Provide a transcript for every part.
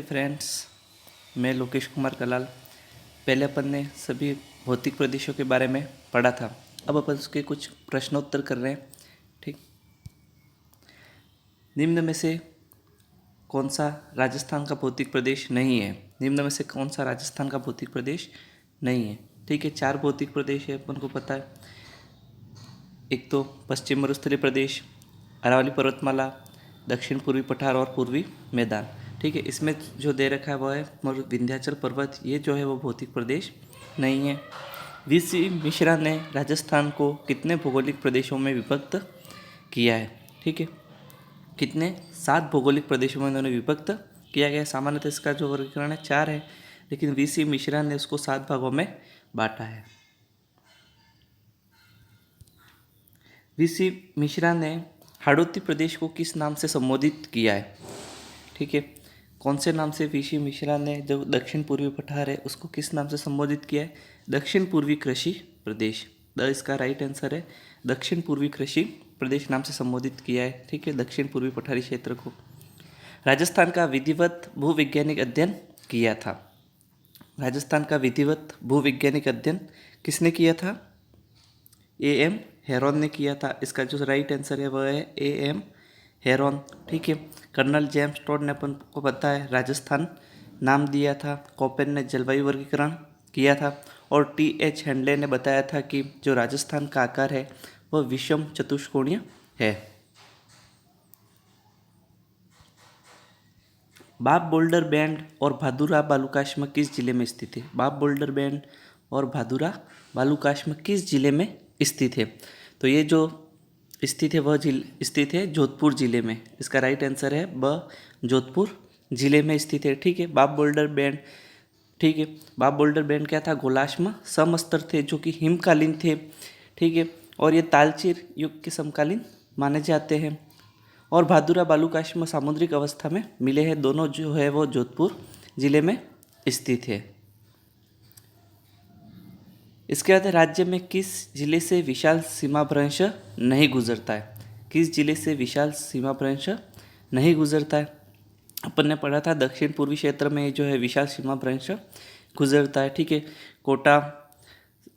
Friends, मैं लोकेश कुमार कलाल। पहले अपन ने सभी भौतिक प्रदेशों के बारे में पढ़ा था। अब अपन उसके कुछ प्रश्नोत्तर कर रहे हैं। ठीक, निम्न में से कौन सा राजस्थान का भौतिक प्रदेश नहीं है? निम्न में से कौन सा राजस्थान का भौतिक प्रदेश नहीं है? ठीक है, 4 भौतिक प्रदेश है, अपन को पता है। एक तो पश्चिम मरुस्थलीय प्रदेश, अरावली पर्वतमाला, दक्षिण पूर्वी पठार और पूर्वी मैदान। ठीक है, इसमें जो दे रखा है वो है विंध्याचल पर्वत। ये जो है वो भौतिक प्रदेश नहीं है। वीसी मिश्रा ने राजस्थान को कितने भौगोलिक प्रदेशों में विभक्त किया है? ठीक है, कितने? 7 भौगोलिक प्रदेशों में उन्होंने विभक्त किया गया। सामान्यतः इसका जो वर्गीकरण है 4 है, लेकिन वीसी मिश्रा ने उसको 7 भागों में बांटा है। वीसी मिश्रा ने हाड़ौती प्रदेश को किस नाम से संबोधित किया है? ठीक है, कौन से नाम से वीसी मिश्रा ने जो दक्षिण पूर्वी पठार है उसको किस नाम से संबोधित किया है? दक्षिण पूर्वी कृषि प्रदेश। इसका राइट आंसर है दक्षिण पूर्वी कृषि प्रदेश नाम से संबोधित किया है। ठीक है, दक्षिण पूर्वी पठारी क्षेत्र को। राजस्थान का विधिवत भूवैज्ञानिक अध्ययन किया था। राजस्थान का विधिवत भूवैज्ञानिक अध्ययन किसने किया था? A.M. हेरोन ने किया था। इसका जो राइट आंसर है वह है A.M. हेरोन। ठीक है, कर्नल जेम्स टोड ने अपन को पता है राजस्थान नाम दिया था। कोपेन ने जलवायु वर्गीकरण किया था और T.H. हैंडले ने बताया था कि जो राजस्थान का आकार है वह विषम चतुष्कोणीय है। बाप बोल्डर बैंड और भादुरा बालूकाश्म किस जिले में स्थित है? बाप बोल्डर बैंड और भादुरा बालूकाश्म किस जिले में स्थित है? तो ये जो स्थित है वह स्थित है जोधपुर जिले में। इसका राइट आंसर है जोधपुर जिले में स्थित है। ठीक है, बाप बोल्डर बैंड। ठीक है, बाप बोल्डर बैंड क्या था? गोलाश्म समस्तर थे जो कि हिमकालीन थे। ठीक है, और ये तालचीर युग के समकालीन माने जाते हैं। और भादुरा बालूकाश्म सामुद्रिक अवस्था में मिले हैं। दोनों जो है वो जोधपुर जिले में स्थित है। इसके बाद राज्य में किस जिले से विशाल सीमाभ्रंश नहीं गुजरता है? किस जिले से विशाल सीमाभ्रंश नहीं गुजरता है? अपन ने पढ़ा था दक्षिण पूर्वी क्षेत्र में जो है विशाल सीमाभ्रंश गुजरता है। ठीक है, कोटा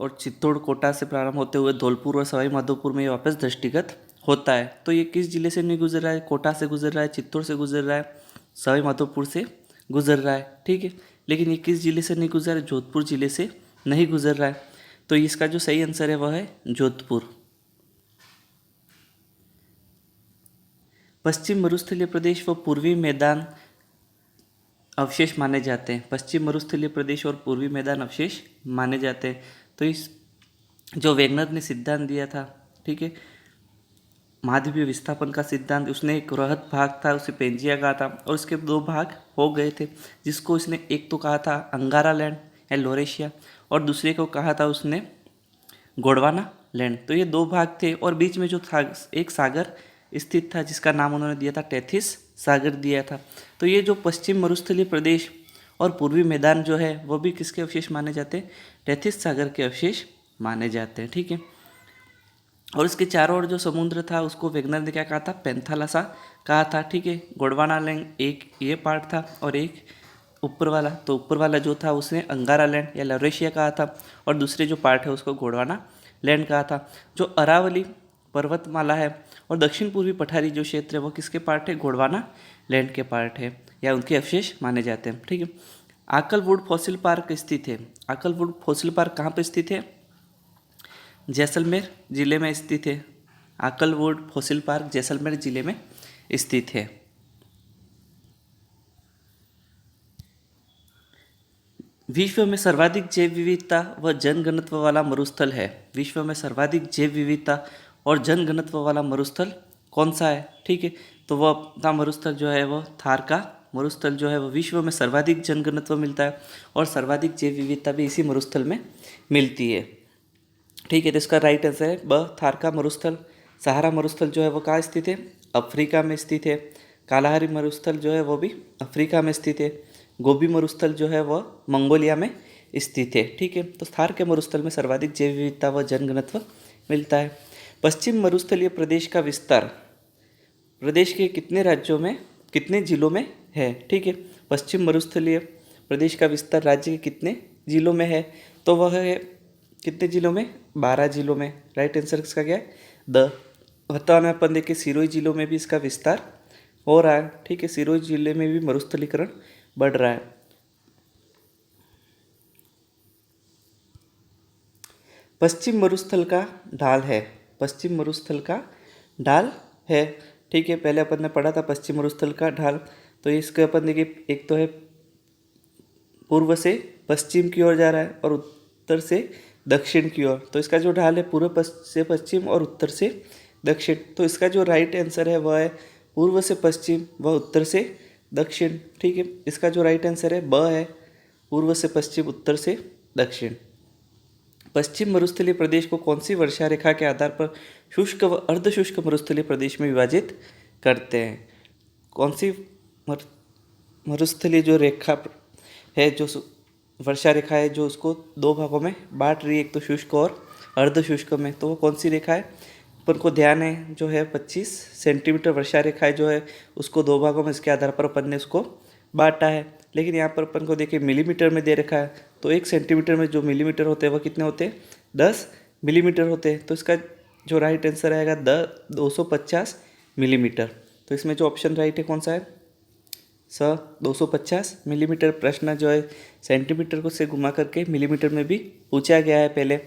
और चित्तौड़, कोटा से प्रारंभ होते हुए धौलपुर और सवाई माधोपुर में ये वापस दृष्टिगत होता है। तो ये किस जिले से नहीं गुजर रहा है? कोटा से गुजर रहा है, चित्तौड़ से गुजर रहा है, सवाई माधोपुर से गुजर रहा है। ठीक है, लेकिन ये किस जिले से नहीं गुजर रहा है? जोधपुर जिले से नहीं गुजर रहा है। तो इसका जो सही आंसर है वह है जोधपुर। पश्चिम मरुस्थलीय प्रदेश व पूर्वी मैदान अवशेष माने जाते हैं। पश्चिम मरुस्थलीय प्रदेश और पूर्वी मैदान अवशेष माने जाते हैं। तो इस जो वेगनर ने सिद्धांत दिया था, ठीक है, महाद्वीपीय विस्थापन का सिद्धांत, उसने एक वृहद भाग था उसे पेंजिया कहा था और उसके 2 भाग हो गए थे, जिसको उसने एक तो कहा था अंगारा लैंड या लोरेशिया और दूसरे को कहा था उसने गोंडवाना लैंड। तो ये 2 भाग थे और बीच में जो था एक सागर स्थित था जिसका नाम उन्होंने दिया था टेथिस सागर दिया था। तो ये जो पश्चिम मरुस्थलीय प्रदेश और पूर्वी मैदान जो है वो भी किसके अवशेष माने जाते हैं? टेथिस सागर के अवशेष माने जाते हैं। ठीक है, और इसके चारों ओर जो समुद्र था उसको वेगनर ने क्या कहा था? पेंथालासा कहा था। ठीक है, गोंडवाना लैंड एक ये पार्ट था और एक ऊपर वाला, तो ऊपर वाला जो था उसने अंगारा लैंड या लोरेशिया कहा था और दूसरे जो पार्ट है उसको गोंडवाना लैंड कहा था। जो अरावली पर्वतमाला है और दक्षिण पूर्वी पठारी जो क्षेत्र है वो किसके पार्ट है? गोंडवाना लैंड के पार्ट है या उनके अवशेष माने जाते हैं। ठीक है, आकलवुड फॉसिल पार्क स्थित है। आकलवुड फॉसिल पार्क कहाँ पर स्थित है? जैसलमेर जिले में स्थित है। आकलवुड फॉसिल पार्क जैसलमेर जिले में स्थित है। विश्व में सर्वाधिक जैव विविधता व जनघनत्व वाला मरुस्थल है। विश्व में सर्वाधिक जैव विविधता और जनघनत्व वाला मरुस्थल कौन सा है? ठीक है, तो वह मरुस्थल जो है वो थार का मरुस्थल जो है वो विश्व में सर्वाधिक जनघनत्व मिलता है और सर्वाधिक जैव विविधता भी इसी मरुस्थल में मिलती है। ठीक है, तो इसका राइट आंसर है थार का मरुस्थल। सहारा मरुस्थल जो है वो कहाँ स्थित है? अफ्रीका में स्थित है। कालाहारी मरुस्थल जो है वो भी अफ्रीका में स्थित है। गोबी मरुस्थल जो है वह मंगोलिया में स्थित है। ठीक है, तो थार के मरुस्थल में सर्वाधिक जैव विविधता व जनघनत्व मिलता है। पश्चिम मरुस्थलीय प्रदेश का विस्तार प्रदेश के कितने राज्यों में कितने जिलों में है। ठीक है, पश्चिम मरुस्थलीय प्रदेश का विस्तार राज्य के कितने जिलों में है, तो वह है कितने जिलों में, 12 जिलों में। राइट आंसर इसका क्या है, द। वर्तमान में अपन देखिए सिरोही जिलों में भी इसका विस्तार हो रहा है। ठीक है, सिरोही जिले में भी मरुस्थलीकरण बढ़ रहा है। पश्चिम मरुस्थल का ढाल है, पश्चिम मरुस्थल का ढाल है। ठीक है, पहले अपन ने पढ़ा था पश्चिम मरुस्थल का ढाल, तो इसके अपन देखिए एक तो है पूर्व से पश्चिम की ओर जा रहा है और उत्तर से दक्षिण की ओर, तो इसका जो ढाल है पूर्व से पश्चिम और उत्तर से दक्षिण। तो इसका जो राइट आंसर है वह है पूर्व से पश्चिम व उत्तर से दक्षिण। ठीक है, इसका जो राइट आंसर है ब है, पूर्व से पश्चिम उत्तर से दक्षिण। पश्चिम मरुस्थलीय प्रदेश को कौन सी वर्षा रेखा के आधार पर शुष्क व अर्धशुष्क मरुस्थलीय प्रदेश में विभाजित करते हैं। कौन सी मरुस्थलीय जो रेखा है, जो वर्षा रेखा है, जो उसको दो भागों में बांट रही है, एक तो शुष्क और अर्धशुष्क में, तो वो कौन सी रेखा है। अपन को ध्यान है जो है 25 सेंटीमीटर वर्षा रेखा है जो है, उसको दो भागों में इसके आधार पर अपन ने उसको बांटा है। लेकिन यहाँ पर अपन को देखिए मिलीमीटर में दे रखा है, तो 1 सेंटीमीटर में जो मिलीमीटर होते हैं वह कितने होते हैं, 10 मिलीमीटर होते हैं। तो इसका जो राइट आंसर आएगा 250 मिलीमीटर। तो इसमें जो ऑप्शन राइट है कौन सा है, 250 मिलीमीटर। प्रश्न जो है सेंटीमीटर को से घुमा करके मिलीमीटर में भी पूछा गया है। पहले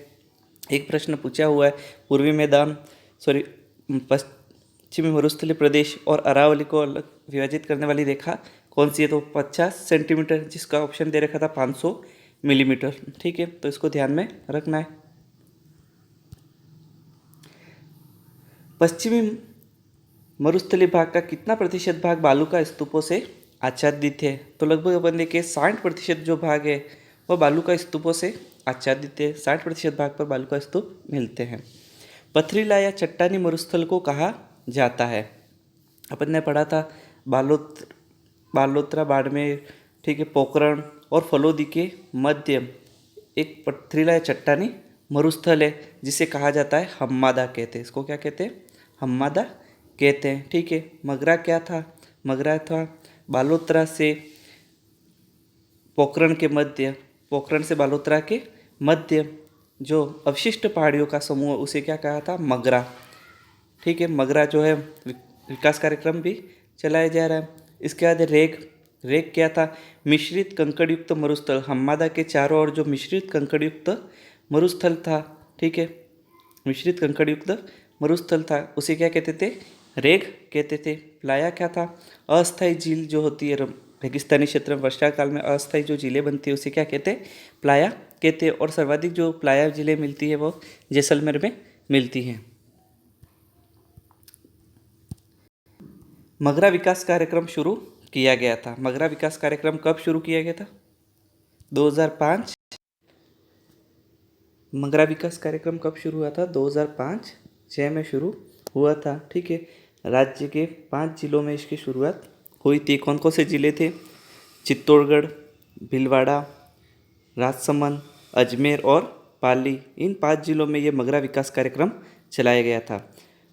एक प्रश्न पूछा हुआ है, पूर्वी मैदान पश्चिमी मरुस्थलीय प्रदेश और अरावली को अलग विभाजित करने वाली रेखा कौन सी है, तो 50 सेंटीमीटर, जिसका ऑप्शन दे रखा था 500 मिलीमीटर। ठीक है, तो इसको ध्यान में रखना है। पश्चिमी मरुस्थलीय भाग का कितना प्रतिशत भाग बालू का स्तूपों से आच्छादित है, तो लगभग अपन देखिए 60% जो भाग है वह बालू का स्तूपों से आच्छादित है। 60% भाग पर बालू का स्तूप मिलते हैं। पथरीला या चट्टानी मरुस्थल को कहा जाता है। अपन ने पढ़ा था बालोतरा, बाड़मेर, ठीक है, पोखरण और फलोदी के मध्य एक पथरीला या चट्टानी मरुस्थल है जिसे कहा जाता है हम्मादा कहते हैं। इसको क्या कहते हैं, हम्मादा कहते हैं। ठीक है, मगरा क्या था, मगरा था बालोतरा से पोखरण के मध्य, पोखरण से बालोतरा के मध्य जो अवशिष्ट पहाड़ियों का समूह, उसे क्या कहा था, मगरा। ठीक है, मगरा जो है विकास कार्यक्रम भी चलाया जा रहा है। इसके बाद रेग, रेग क्या था, मिश्रित कंकड़युक्त मरुस्थल। हम्मादा के चारों ओर जो मिश्रित कंकड़युक्त मरुस्थल था, ठीक है, मिश्रित कंकड़युक्त मरुस्थल था, उसे क्या कहते थे, रेग कहते थे। प्लाया क्या था, अस्थायी झील जो होती है रेगिस्तानी क्षेत्र में वर्षा काल में अस्थायी जो झीलें बनती है उसे क्या कहते हैं, प्लाया कहते हैं। और सर्वाधिक जो प्लाया झीलें मिलती है वो जैसलमेर में मिलती हैं। मगरा विकास कार्यक्रम शुरू किया गया था। मगरा विकास कार्यक्रम कब शुरू किया गया था, 2005। मगरा विकास कार्यक्रम कब शुरू हुआ था, 2005-06 में शुरू हुआ था। ठीक है, राज्य के 5 जिलों में इसकी शुरुआत हुई थी। कौन कौन से जिले थे, चित्तौड़गढ़, भीलवाड़ा, राजसमंद, अजमेर और पाली। इन 5 जिलों में ये मगरा विकास कार्यक्रम चलाया गया था।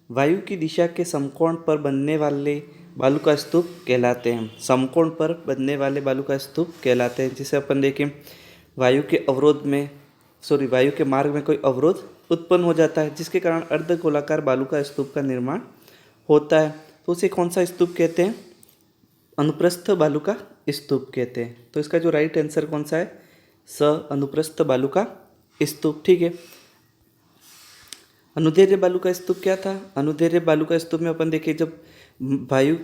वायु की दिशा के समकोण पर बनने वाले बालू का स्तूप कहलाते हैं। समकोण पर बनने वाले बालू का स्तूप कहलाते हैं। जिसे अपन देखें वायु के अवरोध में, वायु के मार्ग में कोई अवरोध उत्पन्न हो जाता है, जिसके कारण अर्धगोलाकार बालू का स्तूप का निर्माण होता है, तो उसे कौन सा स्तूप कहते हैं, अनुप्रस्थ बालू का स्तूप कहते हैं। तो इसका जो राइट आंसर कौन सा है, अनुप्रस्थ बालू का स्तूप। ठीक है, अनुदैर्घ्य बालू का स्तूप क्या था, अनुदैर्घ्य बालू का स्तूप में अपन देखिए जब वायु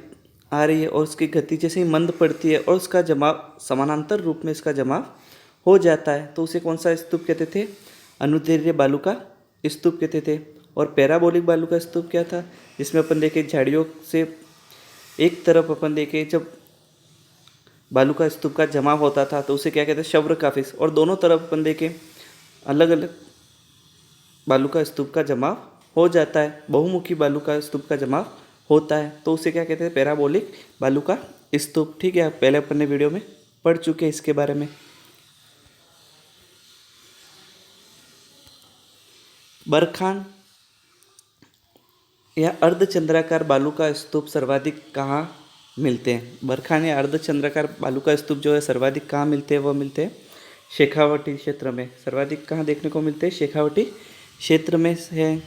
आ रही है और उसकी गति जैसे ही मंद पड़ती है और उसका जमाव समानांतर रूप में इसका जमाव हो जाता है, तो उसे कौन सा स्तूप कहते थे, अनुदैर्घ्य बालू का स्तूप कहते थे। और पैराबोलिक बालू का स्तूप क्या था, जिसमें अपन देखें झाड़ियों से एक तरफ अपन देखें जब बालू का स्तूप का जमाव होता था तो उसे क्या कहते हैं, शव्र काफिस, और दोनों तरफ अपन देखें अलग अलग बालू का स्तूप का जमाव हो जाता है, बहुमुखी बालू का स्तूप का जमाव होता है, तो उसे क्या कहते हैं, पैराबोलिक बालू का स्तूप। ठीक है, पहले अपन ने वीडियो में पढ़ चुके हैं इसके बारे में। बरखान या अर्धचंद्राकार बालू का स्तूप सर्वाधिक कहाँ मिलते हैं। बरखाने अर्धचंद्राकार बालू का स्तूप जो है सर्वाधिक कहाँ मिलते हैं? वह मिलते हैं शेखावटी क्षेत्र में। सर्वाधिक कहाँ देखने को मिलते हैं? शेखावटी क्षेत्र में है।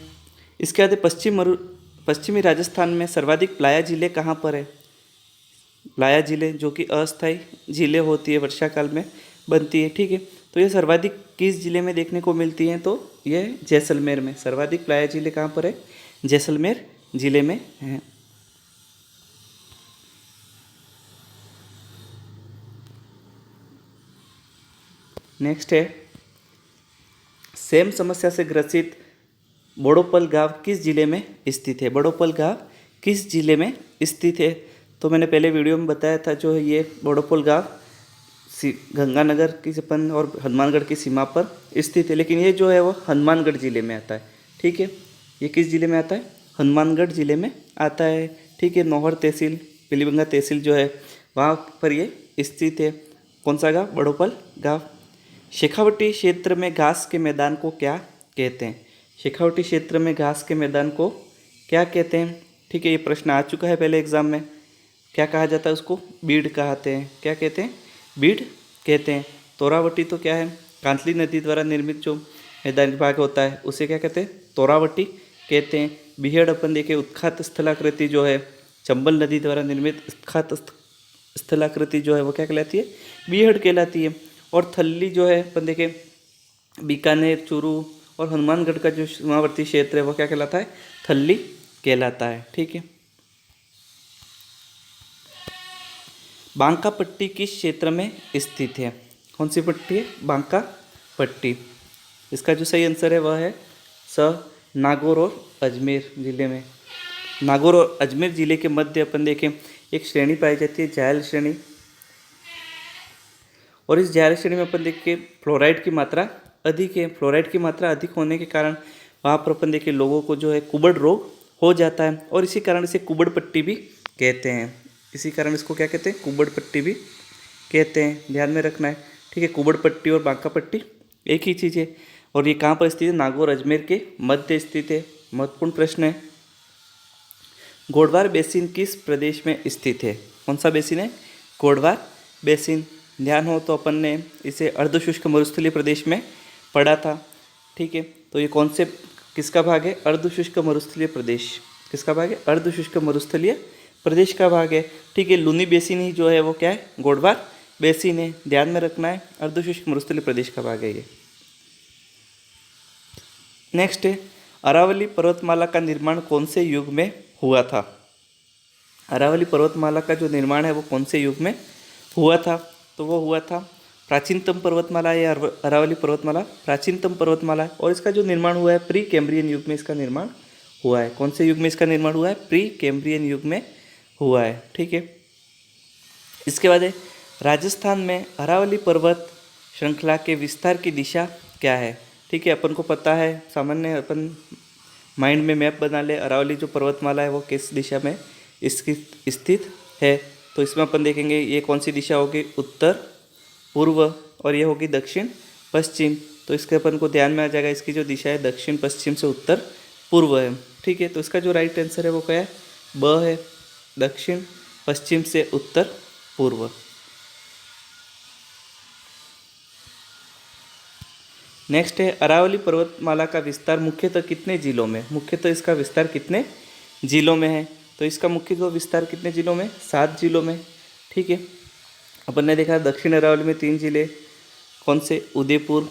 इसके बाद पश्चिमी राजस्थान में सर्वाधिक प्लाया झीलें कहाँ पर है? प्लाया झीलें जो कि अस्थायी झीलें होती है, वर्षा काल में बनती है, ठीक है। तो ये सर्वाधिक किस जिले में देखने को मिलती हैं? तो ये जैसलमेर में। सर्वाधिक प्लाया झीलें कहाँ पर है? जैसलमेर जिले में है। नेक्स्ट है, सेम समस्या से ग्रसित बोड़ोपल गांव किस जिले में स्थित है? बोड़ोपल गांव किस जिले में स्थित है? तो मैंने पहले वीडियो में बताया था, जो है ये बोड़ोपल गांव गंगानगर की अपन और हनुमानगढ़ की सीमा पर स्थित है, लेकिन ये जो है वो हनुमानगढ़ जिले में आता है, ठीक है। ये किस जिले में आता है? हनुमानगढ़ जिले में आता है, ठीक है। नौहर तहसील, पीलीभंगा तहसील जो है वहाँ पर ये स्थित है। कौन सा गाँव? बोड़ोपल गाँव। शेखावटी क्षेत्र में घास के मैदान को क्या कहते हैं? शेखावटी क्षेत्र में घास के मैदान को क्या कहते हैं? ठीक है, ये प्रश्न आ चुका है पहले एग्जाम में। क्या कहा जाता है उसको? बीड़ कहते हैं। क्या कहते हैं? बीड़ कहते हैं। तोरावटी तो क्या है? कांतली नदी द्वारा निर्मित जो मैदानी भाग होता है उसे क्या कहते हैं? तोरावटी कहते हैं। बीहड़ अपन देखे उत्खात स्थलाकृति जो है, चंबल नदी द्वारा निर्मित उत्खात स्थलाकृति जो है वो क्या कहलाती है? बीहड़ कहलाती है। और थल्ली जो है अपन देखें बीकानेर, चूरू और हनुमानगढ़ का जो सीमावर्ती क्षेत्र है वो क्या कहलाता है? थल्ली कहलाता है, ठीक है। बांका पट्टी किस क्षेत्र में स्थित है? कौन सी पट्टी है? बांका पट्टी। इसका जो सही आंसर है वह है स, नागौर और अजमेर जिले में। नागौर और अजमेर जिले के मध्य अपन देखें एक श्रेणी पाई जाती है, जायल श्रेणी। और इस जायल श्रेणी में अपन देखें फ्लोराइड की मात्रा अधिक है। फ्लोराइड की मात्रा अधिक होने के कारण वहाँ पर अपन देखें लोगों को जो है कुबड़ रोग हो जाता है, और इसी कारण इसे कुबड़ पट्टी भी कहते हैं। इसी कारण इसको क्या कहते हैं? कुबड़ पट्टी भी कहते हैं। ध्यान में रखना है, ठीक है। कुबड़ पट्टी और बांका पट्टी एक ही चीज़ है। और ये कहाँ पर स्थित है? नागौर अजमेर के मध्य स्थित है। महत्वपूर्ण प्रश्न है। गोडवार बेसिन किस प्रदेश में स्थित है? कौन सा बेसिन है? गोडवार बेसिन। ध्यान हो तो अपन ने इसे अर्धशुष्क मरुस्थलीय प्रदेश में पढ़ा था, ठीक है। तो ये कौन से किसका भाग है? अर्धशुष्क मरुस्थलीय प्रदेश। किसका भाग है? अर्धशुष्क मरुस्थलीय प्रदेश का भाग है, ठीक है। लूनी बेसिन ही जो है वो क्या है? गोडवार बेसिन है। ध्यान में रखना है, अर्धशुष्क मरुस्थलीय प्रदेश का भाग है ये। नेक्स्ट है, अरावली पर्वतमाला का निर्माण कौन से युग में हुआ था? अरावली पर्वतमाला का जो निर्माण है वो कौन से युग में हुआ था? तो वो हुआ था प्राचीनतम पर्वतमाला है। अरावली पर्वतमाला प्राचीनतम पर्वतमाला है, और इसका जो निर्माण हुआ है प्री कैम्ब्रियन युग में इसका निर्माण हुआ है। कौन से युग में इसका निर्माण हुआ है? प्री कैम्ब्रियन युग में हुआ है, ठीक है। इसके बाद है, राजस्थान में अरावली पर्वत श्रृंखला के विस्तार की दिशा क्या है? ठीक है, अपन को पता है, सामान्य अपन माइंड में मैप बना ले। अरावली जो पर्वतमाला है वो किस दिशा में इसकी स्थित है? तो इसमें अपन देखेंगे ये कौन सी दिशा होगी? उत्तर पूर्व, और ये होगी दक्षिण पश्चिम। तो इसके अपन को ध्यान में आ जाएगा, इसकी जो दिशा है दक्षिण पश्चिम से उत्तर पूर्व है, ठीक है। तो इसका जो राइट आंसर है वो क्या है? ब है, दक्षिण पश्चिम से उत्तर पूर्व। नेक्स्ट है, अरावली पर्वतमाला का विस्तार मुख्यतः कितने जिलों में? मुख्यतः इसका विस्तार कितने जिलों में है? तो इसका मुख्य जो विस्तार कितने जिलों में? 7 जिलों में, ठीक है। अपन ने देखा दक्षिण अरावली में 3 जिले, कौन से? उदयपुर,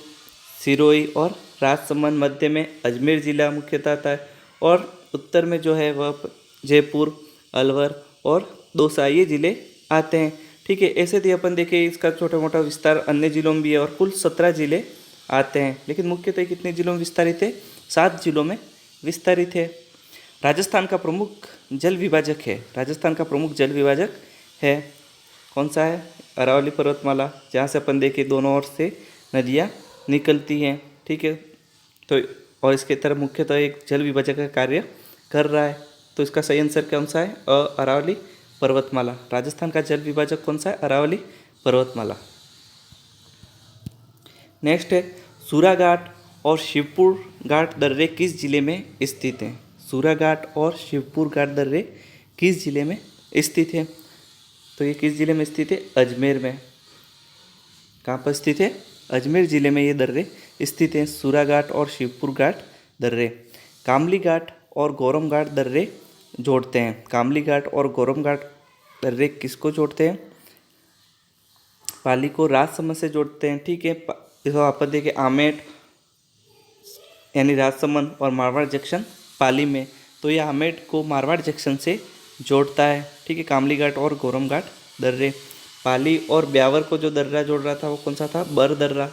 सिरोही और राजसमंद। मध्य में अजमेर जिला मुख्यतः आता है, और उत्तर में जो है वह जयपुर, अलवर और दौसा ये जिले आते हैं, ठीक है। ऐसे ही अपन देखें इसका छोटा मोटा विस्तार अन्य जिलों में भी है, और कुल 17 जिले आते हैं, लेकिन मुख्यतः कितने जिलों में विस्तारित है? 7 जिलों में विस्तारित है। राजस्थान का प्रमुख जल विभाजक है। राजस्थान का प्रमुख जल विभाजक है, कौन सा है? अरावली पर्वतमाला, जहाँ से अपन देखें दोनों ओर से नदियाँ निकलती हैं, ठीक है। तो और इसके तरफ मुख्यतः एक जल विभाजक का कार्य कर रहा है। तो इसका सही आंसर कौन सा है? अरावली पर्वतमाला। राजस्थान का जल विभाजक कौन सा है? अरावली पर्वतमाला। नेक्स्ट है, सूराघाट और शिवपुर घाट दर्रे किस जिले में स्थित हैं? सूराघाट और शिवपुर घाट दर्रे किस जिले में स्थित है? तो ये किस ज़िले में स्थित है? अजमेर में। कहाँ पर स्थित है? अजमेर ज़िले में ये दर्रे स्थित हैं। सूरा घाट और शिवपुर घाट दर्रे। कामली घाट और गौरम घाट दर्रे जोड़ते हैं। कामली घाट और गौरम घाट दर्रे किसको जोड़ते हैं? पाली को राजसमंद से जोड़ते हैं। ठीक है, इसको आप देखिए आमेट यानी राजसमंद और मारवाड़ जंक्शन पाली में, तो ये आमेट को मारवाड़ जंक्शन से जोड़ता है। ठीक है, कामली घाट और गौरम घाट दर्रे। पाली और ब्यावर को जो दर्रा जोड़ रहा था वो कौन सा था? बर दर्रा।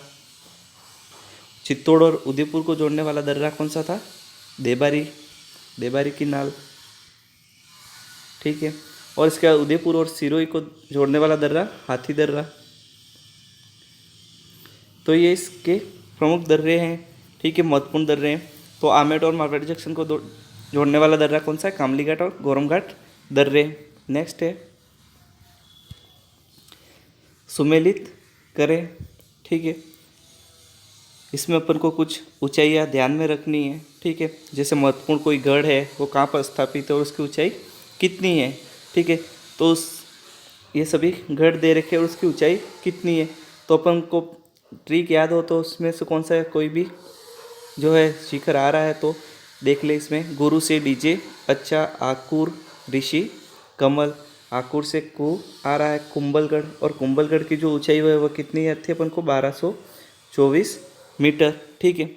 चित्तौड़ और उदयपुर को जोड़ने वाला दर्रा कौन सा था? देबारी, देबारी की नाल। ठीक है, और इसके बाद उदयपुर और सिरोही को जोड़ने वाला दर्रा हाथी दर्रा। तो ये इसके प्रमुख दर्रे हैं। ठीक है, महत्वपूर्ण दर्रे हैं। तो आमेट और मारवाड़ी जंक्शन को जोड़ने वाला दर्रा कौन सा है? कामली घाट और गौरम घाट दर्रे। नेक्स्ट है सुमेलित करें। ठीक है, इसमें अपन को कुछ ऊंचाइयाँ ध्यान में रखनी है। ठीक है, जैसे महत्वपूर्ण कोई गढ़ है वो कहाँ पर स्थापित है और उसकी ऊंचाई कितनी है। ठीक है, तो उस ये सभी गढ़ दे रखे और उसकी ऊंचाई कितनी है। तो अपन को ट्रिक याद हो तो उसमें से कौन सा कोई भी जो है शिखर आ रहा है तो देख ले। इसमें गुरु से डीजे, अच्छा, आकुर, ऋषि, कमल। आकुर से कु आ रहा है कुंभलगढ़, और कुंभलगढ़ की जो ऊंचाई है वह कितनी थी अपन को? 1224 मीटर। ठीक है,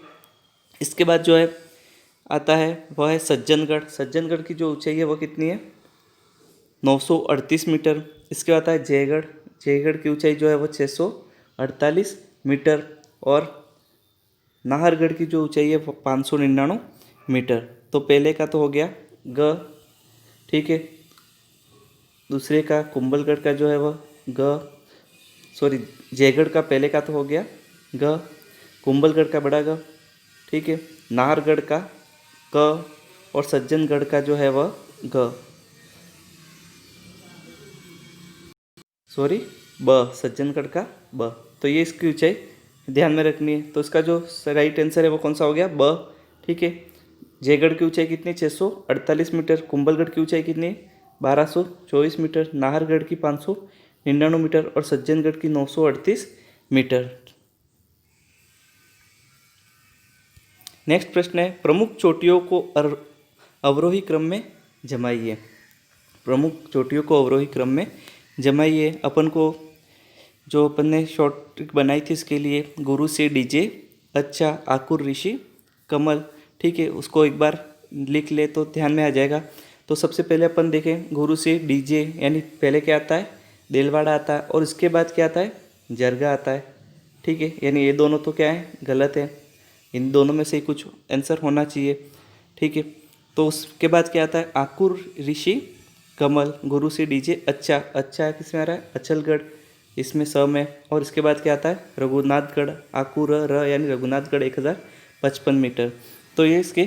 इसके बाद जो है आता है वह है सज्जनगढ़। सज्जनगढ़ की जो ऊंचाई है वह कितनी है? 938 मीटर। इसके बाद आता है जयगढ़। जयगढ़ की ऊंचाई जो है वो 648 मीटर। और नाहरगढ़ की जो ऊंचाई है वो 599 मीटर। तो पहले का तो हो गया ग। ठीक है, दूसरे का कुंभलगढ़ का जो है वह जयगढ़ का पहले का तो हो गया ग, कुंभलगढ़ का बड़ा ग। ठीक है, नाहरगढ़ का क, और सज्जनगढ़ का जो है वह ग, ब, सज्जनगढ़ का ब। तो ये इसकी ऊंचाई ध्यान में रखनी है। तो इसका जो राइट आंसर है वो कौन सा हो गया? ब। ठीक है, जयगढ़ की ऊंचाई कितनी? 648 मीटर। कुंभलगढ़ की ऊंचाई कितनी? 1224 मीटर। नाहरगढ़ की 599 मीटर और सज्जनगढ़ की 938 मीटर। नेक्स्ट प्रश्न है प्रमुख चोटियों को अवरोही क्रम में जमाइए। प्रमुख चोटियों को अवरोही क्रम में जमाइए। अपन को जो अपन ने शॉर्ट ट्रिक बनाई थी इसके लिए, गुरु से डीजे, अच्छा, आकुर, ऋषि, कमल। ठीक है, उसको एक बार लिख ले तो ध्यान में आ जाएगा। तो सबसे पहले अपन देखें गुरु से डीजे, यानी पहले क्या आता है? देलवाड़ा आता है, और इसके बाद क्या आता है? जरगा आता है। ठीक है, यानी ये दोनों तो क्या है? गलत है। इन दोनों में से ही कुछ आंसर होना चाहिए। ठीक है, तो उसके बाद क्या आता है? आकुर, ऋषि, कमल, गुरु से डीजे, अच्छा। अच्छा किस में आ रहा है? अचलगढ़, इसमें स में। और इसके बाद क्या आता है? रघुनाथगढ़, आकुर र यानी रघुनाथगढ़ 1055 मीटर। तो ये इसके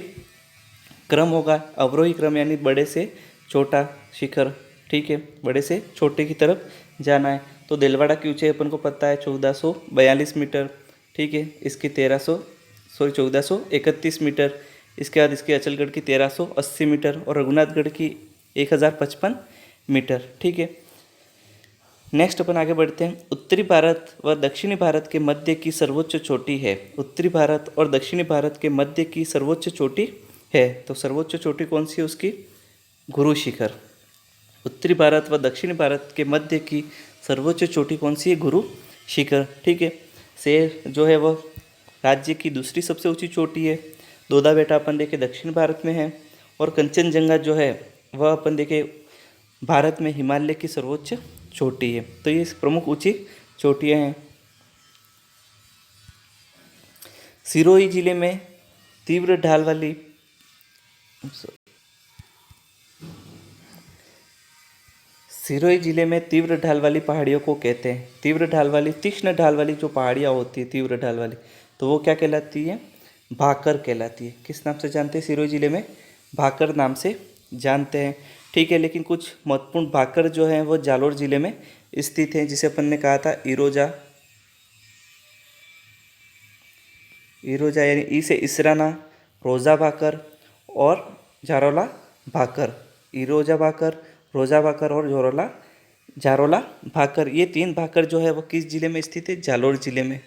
क्रम होगा अवरोही क्रम, यानी बड़े से छोटा शिखर। ठीक है, बड़े से छोटे की तरफ जाना है। तो देलवाड़ा की ऊंचाई अपन को पता है 1442 मीटर। ठीक है, इसकी 1431 मीटर। इसके बाद इसकी अचलगढ़ की 1380 मीटर और रघुनाथगढ़ की 1055 मीटर। ठीक है, नेक्स्ट अपन आगे बढ़ते हैं। उत्तरी भारत व दक्षिणी भारत के मध्य की सर्वोच्च चोटी है। उत्तरी भारत और दक्षिणी भारत के मध्य की सर्वोच्च चोटी है। तो सर्वोच्च चोटी कौन सी है उसकी? गुरु शिखर। उत्तरी भारत व दक्षिणी भारत के मध्य की सर्वोच्च चोटी कौन सी है? गुरु शिखर। ठीक है, शेर जो है वह राज्य की दूसरी सबसे ऊंची चोटी है। दोदा बेटा अपन देखे दक्षिण भारत में है, और कंचनजंगा जो है वह अपन देखे भारत में हिमालय की सर्वोच्च चोटी है। तो ये प्रमुख ऊंची चोटियाँ हैं। सिरोही जिले में तीव्र ढाल वाली सिरोही जिले में तीव्र ढाल वाली पहाड़ियों को कहते हैं। तीव्र ढाल वाली, तीक्ष्ण ढाल वाली जो पहाड़ियाँ होती है तीव्र ढाल वाली, तो वो क्या कहलाती है? भाकर कहलाती है। किस नाम से जानते हैं? सिरोही जिले में भाकर नाम से जानते हैं। ठीक है, लेकिन कुछ महत्वपूर्ण भाकर जो हैं वो जालोर जिले में स्थित हैं, जिसे अपन ने कहा था इरोजा। इरोजा यानी ई से इसराना, रोजा भाकर और जारोला भाकर। इरोजा भाकर, रोजा भाकर और जोरोला जारोला, भाकर, ये 3 भाकर जो है वो किस जिले में स्थित है? जालोर जिले में।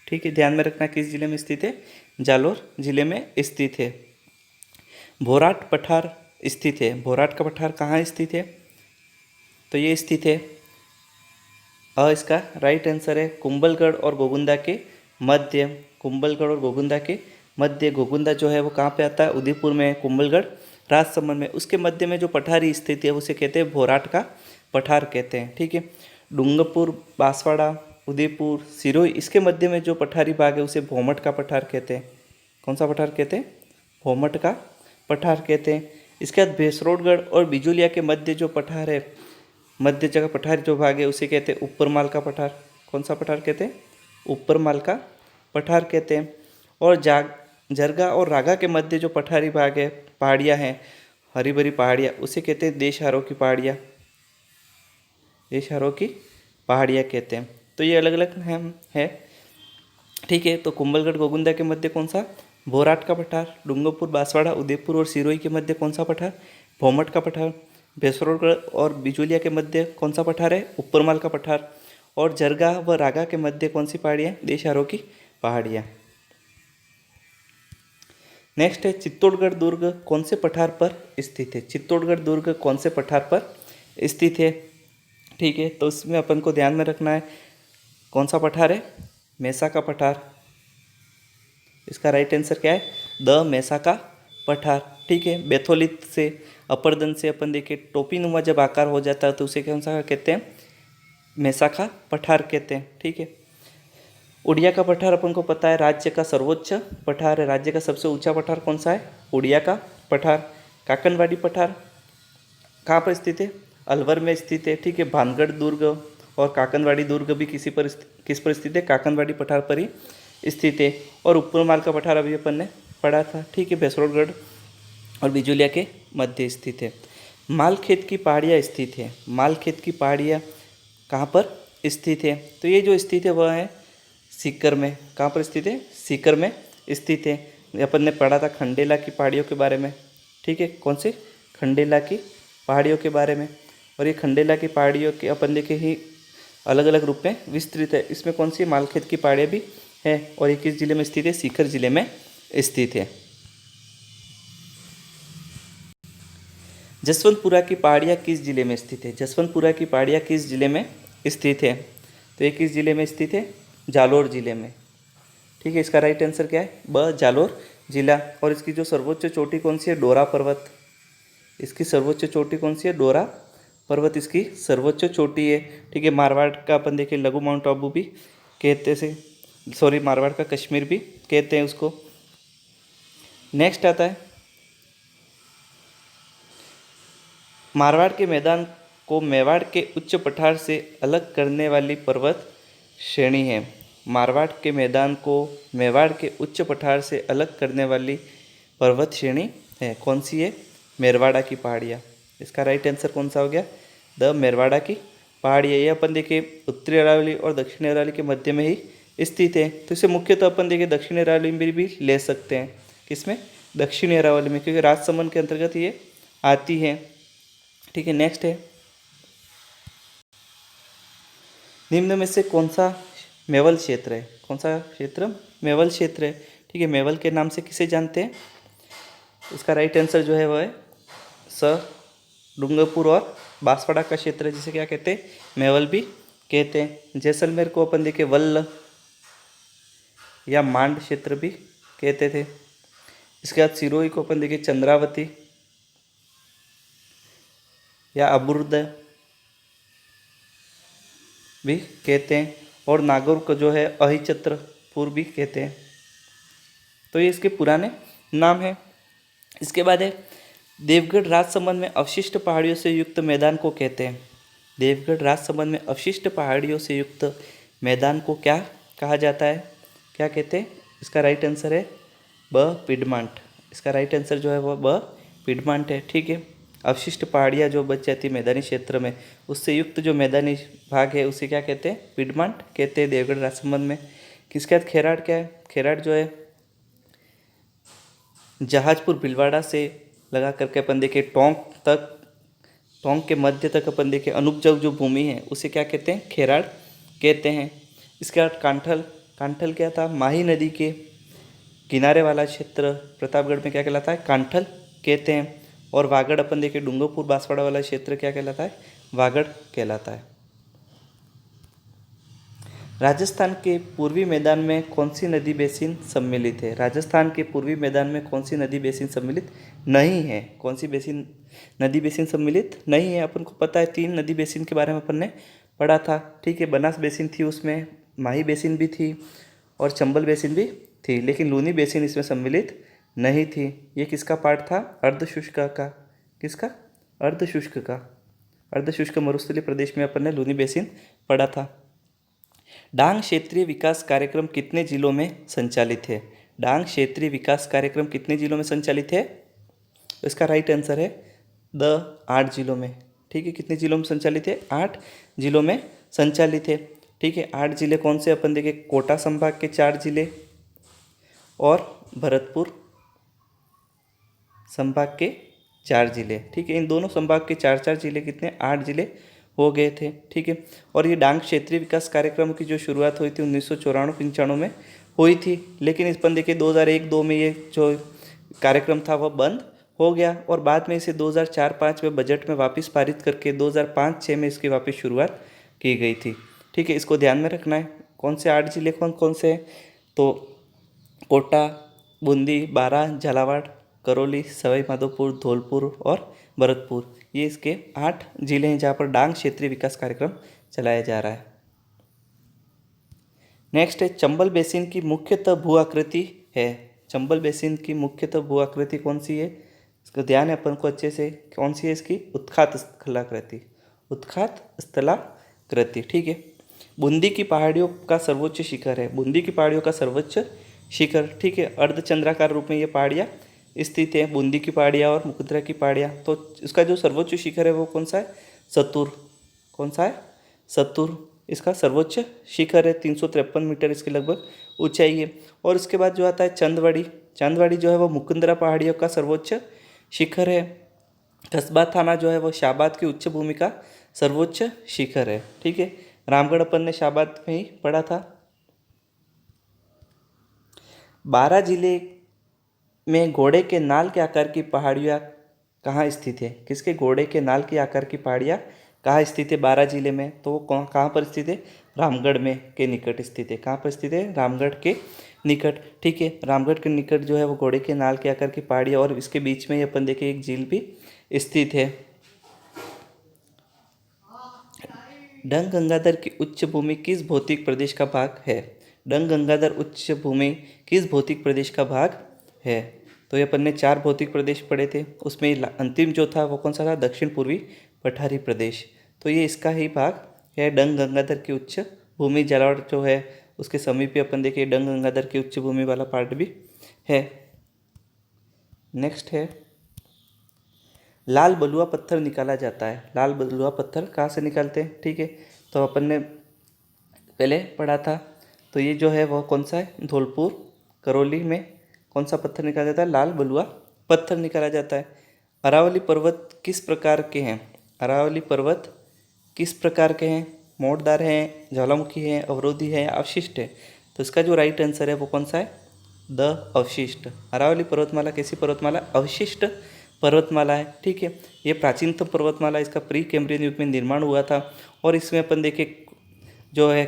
ठीक है, ध्यान में रखना किस जिले में स्थित है? जालोर जिले में स्थित है। भोराट पठार स्थित है। भोराट का पठार कहाँ स्थित है? तो ये स्थित है इसका राइट आंसर है कुंभलगढ़ और गोगुंदा के मध्य। कुंभलगढ़ और गोगुंदा के मध्य। गोगुंदा जो है वो कहाँ पे आता है? उदयपुर में। कुंभलगढ़ राजसमंद में। उसके मध्य में जो पठारी स्थित है उसे कहते हैं भोराट का पठार कहते हैं। ठीक है, डूंगरपुर, बांसवाड़ा, उदयपुर, सिरोही, इसके मध्य में जो पठारी भाग है उसे भोमट का पठार कहते हैं। कौन सा पठार कहते हैं? भोमट का पठार कहते हैं। इसके बाद भैंसरोडगढ़ और बिजुलिया के मध्य जो पठार है, मध्य जगह पठार जो भाग है उसे कहते हैं ऊपरमाल का पठार। कौन सा पठार कहते हैं? ऊपरमाल का पठार कहते हैं। और जरगा और रागा के मध्य जो पठारी भाग है, पहाड़ियाँ हैं, हरी भरी पहाड़ियाँ, उसे कहते हैं देशहारों की पहाड़ियाँ। देशहारों की पहाड़ियाँ कहते हैं। तो ये अलग अलग है। ठीक है, तो कुंभलगढ़ गोगुंदा के मध्य कौन सा? भोराट का पठार। डूंगरपुर, बांसवाड़ा, उदयपुर और सिरोही के मध्य कौन सा पठार? भोमट का पठार। भैंसरोडगढ़ और बिजुलिया के मध्य कौन सा पठार है? ऊपरमाल का पठार। और जरगा व रागा के मध्य कौन सी पहाड़ियाँ? देशहारों की पहाड़ियाँ। नेक्स्ट है चित्तौड़गढ़ दुर्ग कौन से पठार पर स्थित है? चित्तौड़गढ़ दुर्ग कौन से पठार पर स्थित है? ठीक है, तो इसमें अपन को ध्यान में रखना है कौन सा पठार है? मेसा का पठार। इसका राइट आंसर क्या है? द मेसा का पठार। ठीक है, बैथोलिथ से, अपरदन से अपन देखें टोपी नुमा जब आकार हो जाता है तो उसे कौन सा कहते हैं? मेसा का पठार कहते हैं। ठीक है, उड़िया का पठार अपन को पता है राज्य का सर्वोच्च पठार है। राज्य का सबसे ऊंचा पठार कौन सा है? उड़िया का पठार। काकनवाड़ी पठार कहाँ पर स्थित है? अलवर में स्थित है। ठीक है, भानगढ़ दुर्ग और काकनवाड़ी दुर्ग भी किस पर स्थित है? काकनवाड़ी पठार पर ही स्थित है। और ऊपरमाल का पठार अभी अपन ने पढ़ा था। ठीक है, भैंसरोडगढ़ और बिजुलिया के मध्य स्थित है। मालखेत की पहाड़ियाँ स्थित है। मालखेत की पहाड़ियाँ कहाँ पर स्थित है? तो ये जो स्थित है वह है सीकर में। कहाँ पर स्थित है? सीकर में स्थित है। अपन ने पढ़ा था खंडेला की पहाड़ियों के बारे में। ठीक है, कौन से? खंडेला की पहाड़ियों के बारे में। और ये खंडेला की पहाड़ियों के अपन देखे ही अलग अलग रूप में विस्तृत है। इसमें कौन सी? मालखेत की पहाड़ियाँ भी है। और ये किस जिले में स्थित है? सीकर जिले में स्थित है। जसवंतपुरा की पहाड़ियाँ किस जिले में स्थित है? जसवंतपुरा की पहाड़ियाँ किस जिले में स्थित है? तो ये किस जिले में स्थित है? जालोर जिले में। ठीक है, इसका राइट आंसर क्या है? ब जालोर जिला। और इसकी जो सर्वोच्च चोटी कौन सी है? डोरा पर्वत। इसकी सर्वोच्च चोटी कौन सी है? डोरा पर्वत इसकी सर्वोच्च चोटी है। ठीक है, मारवाड़ का अपन देखें लघु माउंट आबू भी कहते से, सॉरी, मारवाड़ का कश्मीर भी कहते हैं उसको। नेक्स्ट आता है मारवाड़ के मैदान को मेवाड़ के उच्च पठार से अलग करने वाली पर्वत श्रेणी है। मारवाड़ के मैदान को मेवाड़ के उच्च पठार से अलग करने वाली पर्वत श्रेणी है। कौन सी है? मेरवाड़ा की पहाड़ियाँ। इसका राइट आंसर कौन सा हो गया? द मेरवाड़ा की पहाड़ियाँ। ये अपन देखें उत्तरी अरावली और दक्षिणी अरावली के मध्य में ही स्थित है। तो इसे मुख्यतः अपन देखें दक्षिणी अरावली में भी ले सकते हैं। किसमें? दक्षिणी अरावली में, क्योंकि राजसमंद के अंतर्गत ये आती है। ठीक है, नेक्स्ट है निम्न में से कौन सा मेवल क्षेत्र है? कौन सा क्षेत्र? मेवल क्षेत्र है। ठीक है, मेवल के नाम से किसे जानते हैं? इसका राइट आंसर जो है वह है स डूंगरपुर और बांसवाड़ा का क्षेत्र है, जिसे क्या कहते हैं? मेवल भी कहते हैं। जैसलमेर को अपन देखें वल्ल या मांड क्षेत्र भी कहते थे। इसके बाद सिरोही को अपन देखें चंद्रावती या अबुर्द भी कहते हैं। और नागौर को जो है अहिछत्रपुर भी कहते हैं। तो ये इसके पुराने नाम है। इसके बाद है देवगढ़ राजसमंद में अवशिष्ट पहाड़ियों से युक्त मैदान को कहते हैं। देवगढ़ राजसमंद में अवशिष्ट पहाड़ियों से युक्त मैदान को क्या कहा जाता है? क्या कहते हैं? इसका राइट आंसर है ब पिडमांट। इसका राइट आंसर जो है वह ब पिडमांट है। ठीक है, अवशिष्ट पहाड़ियाँ जो बच जाती है मैदानी क्षेत्र में, उससे युक्त जो मैदानी भाग है उसे क्या कहते हैं? पिडमांट कहते हैं देवगढ़ राजसमंद में। किसके बाद खेराड क्या है? खेराड जो है जहाजपुर भीलवाड़ा से लगा करके अपन देखें टोंक तक टोंक के मध्य तक अपन देखें अनुपजाऊ जो भूमि है उसे क्या कहते हैं, खेराड़ कहते हैं। इसके बाद कांठल, कांठल क्या था, माही नदी के किनारे वाला क्षेत्र प्रतापगढ़ में क्या कहलाता है, कांठल कहते हैं। और वागड़ अपन देखें डूंगरपुर बांसवाड़ा वाला क्षेत्र क्या कहलाता है, वागड़ कहलाता है। राजस्थान के पूर्वी मैदान में कौन सी नदी बेसिन सम्मिलित है? राजस्थान के पूर्वी मैदान में कौन सी नदी बेसिन सम्मिलित नहीं है? कौन सी बेसिन, नदी बेसिन सम्मिलित नहीं है? अपन को पता है 3 नदी बेसिन के बारे में अपन ने पढ़ा था, ठीक है। बनास बेसिन थी, उसमें माही बेसिन भी थी और चंबल बेसिन भी थी, लेकिन लूनी बेसिन इसमें सम्मिलित नहीं थी। ये किसका पार्ट था, अर्धशुष्क का। किसका, अर्धशुष्क का। अर्धशुष्क मरुस्थलीय प्रदेश में अपन ने लूनी बेसिन पढ़ा था। डांग क्षेत्रीय विकास कार्यक्रम कितने जिलों में संचालित है? डांग क्षेत्रीय विकास कार्यक्रम कितने जिलों में संचालित है? तो इसका राइट आंसर है 8 जिलों में, ठीक है। कितने जिलों में संचालित है? 8 जिलों में संचालित है, ठीक है। 8 जिले कौन से अपन देखें, कोटा संभाग के 4 जिले और भरतपुर संभाग के 4 जिले, ठीक है। इन दोनों संभाग के 4 जिले कितने, 8 जिले हो गए थे, ठीक है। और ये डांग क्षेत्रीय विकास कार्यक्रम की जो शुरुआत हुई थी 1994-95 में हुई थी, लेकिन इस पर देखिए 2001-2 में ये जो कार्यक्रम था वह बंद हो गया और बाद में इसे 2004-05 में बजट में वापस पारित करके 2005-06 में इसकी वापस शुरुआत की गई थी, ठीक है। इसको ध्यान में रखना है। कौन से 8 जिले कौन कौन से हैं, तो कोटा, बूंदी, बारा, झालावाड़, करौली, सवाई माधोपुर, धौलपुर और भरतपुर, ये इसके 8 जिले हैं जहाँ पर डांग क्षेत्रीय विकास कार्यक्रम चलाया जा रहा है। नेक्स्ट है चंबल बेसिन की मुख्यतः भू आकृति है। चंबल बेसिन की मुख्यतः भू आकृति कौन सी है, इसका ध्यान है अपन को अच्छे से। कौन सी है इसकी, उत्खात स्थलाकृति। उत्खात स्थलाकृति, ठीक है। बूंदी की पहाड़ियों का सर्वोच्च शिखर है। बूंदी की पहाड़ियों का सर्वोच्च शिखर, ठीक है। अर्धचंद्राकार रूप में ये पहाड़ियाँ स्थित है, बूंदी की पहाड़ियाँ और मुकुंदरा की पहाड़ियाँ। तो इसका जो सर्वोच्च शिखर है वो कौन सा है, सतुर। कौन सा है, सतुर इसका सर्वोच्च शिखर है। 353 मीटर इसकी लगभग ऊंचाई है। और इसके बाद जो आता है चंदवाड़ी। चंदवाड़ी जो है वो मुकुंदरा पहाड़ियों का सर्वोच्च शिखर है। कस्बा थाना जो है वो शाहबाद की उच्च भूमि का सर्वोच्च शिखर है, ठीक है। रामगढ़ अपन ने शाहबाद में ही पढ़ा था। 12 जिले में घोड़े के नाल के आकार की पहाड़ियाँ कहाँ स्थित है? किसके, घोड़े के नाल के आकार की पहाड़ियाँ कहाँ स्थित है 12 जिले में? तो वो कहाँ पर स्थित है, रामगढ़ में के निकट स्थित है। कहाँ पर स्थित है, रामगढ़ के निकट, ठीक है। रामगढ़ के निकट जो है वो घोड़े के नाल के आकार की पहाड़ियाँ और इसके बीच में ही अपन देखें एक झील भी स्थित है। डंग गंगाधर की उच्च भूमि किस भौतिक प्रदेश का भाग है? डंग गंगाधर उच्च भूमि किस भौतिक प्रदेश का भाग है? तो ये अपन ने 4 भौतिक प्रदेश पढ़े थे, उसमें अंतिम जो था वो कौन सा था, दक्षिण पूर्वी पठारी प्रदेश। तो ये इसका ही भाग है, डंग गंगाधर की उच्च भूमि। झालावाड़ जो है उसके समीप ही अपन देखिए डंग गंगाधर की उच्च भूमि वाला पार्ट भी है। नेक्स्ट है लाल बलुआ पत्थर निकाला जाता है। लाल बलुआ पत्थर कहाँ से निकालते हैं, ठीक है। तो अपन ने पहले पढ़ा था, तो ये जो है वह कौन सा है, धौलपुर करौली में कौन सा पत्थर निकाला जाता है, लाल बलुआ पत्थर निकाला जाता है। अरावली पर्वत किस प्रकार के हैं? अरावली पर्वत किस प्रकार के हैं, मोड़दार हैं, ज्वालामुखी हैं, अवरोधी हैं, अवशिष्ट है? तो इसका जो राइट आंसर है वो कौन सा है, द अवशिष्ट। अरावली पर्वतमाला कैसी पर्वतमाला, अवशिष्ट पर्वतमाला है, ठीक है। ये प्राचीनतम पर्वतमाला, इसका प्री कैम्ब्रियन युग में निर्माण हुआ था और इसमें अपन देखें जो है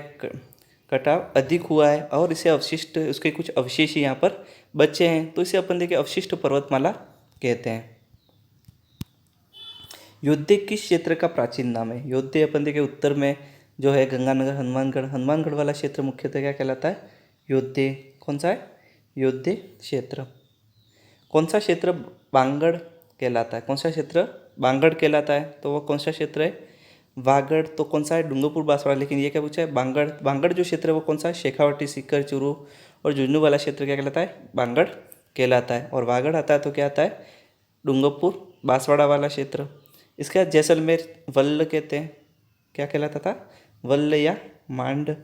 कटाव अधिक हुआ है और इसे अवशिष्ट, उसके कुछ अवशेष यहाँ पर बचे हैं, तो इसे अपन देखें अवशिष्ट पर्वतमाला कहते हैं। योद्धे किस क्षेत्र का प्राचीन नाम है? योद्धे अपन देखें उत्तर में जो है गंगानगर, हनुमानगढ़, हनुमानगढ़ वाला क्षेत्र मुख्यतः क्या कहलाता है, योद्धे। कौन सा है, योद्धे क्षेत्र। कौन सा क्षेत्र बांगड़ कहलाता है? कौन सा क्षेत्र बांगड़ कहलाता है? तो वह कौन सा क्षेत्र है, वागड़। तो कौन सा है, डूंगरपुर बांसवाड़ा। लेकिन ये क्या पूछा है, बांगड़। बांगड़ जो क्षेत्र है वो कौन सा है, शेखावाटी, सीकर, चूरू और झुंझुनू वाला क्षेत्र क्या कहलाता है, बांगड़ कहलाता है। और वागड़ आता है तो क्या आता है, डूंगरपुर बांसवाड़ा वाला क्षेत्र। इसके बाद जैसलमेर वल्ल कहते हैं, क्या कहलाता था, वल्ल या मांड।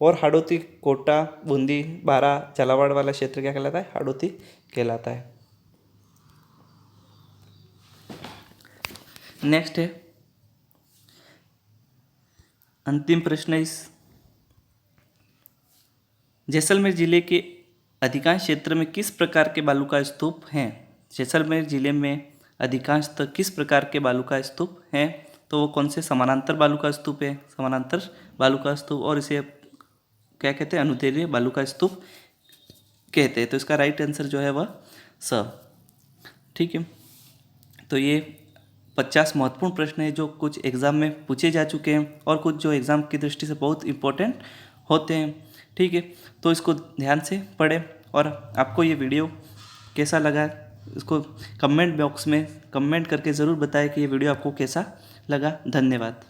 और हाड़ौती, कोटा, बूंदी, बारा, झालावाड़ वाला क्षेत्र क्या कहलाता है, हाड़ौती कहलाता है। नेक्स्ट है अंतिम प्रश्न इस जैसलमेर जिले के अधिकांश क्षेत्र में किस प्रकार के बालू का स्तूप हैं। जैसलमेर जिले में अधिकांश किस प्रकार के बालू का स्तूप हैं। तो वो कौन से समानांतर बालू का स्तूप है, समानांतर बालू का स्तूप, और इसे क्या कहते हैं, अनुदैर्ध्य बालू का स्तूप कहते हैं। तो इसका राइट आंसर जो है वह स। ठीक है, तो ये 50 महत्वपूर्ण प्रश्न है जो कुछ एग्ज़ाम में पूछे जा चुके हैं और कुछ जो एग्ज़ाम की दृष्टि से बहुत इंपॉर्टेंट होते हैं। ठीक है, तो इसको ध्यान से पढ़ें और आपको ये वीडियो कैसा लगा इसको कमेंट बॉक्स में कमेंट करके ज़रूर बताएं कि ये वीडियो आपको कैसा लगा। धन्यवाद।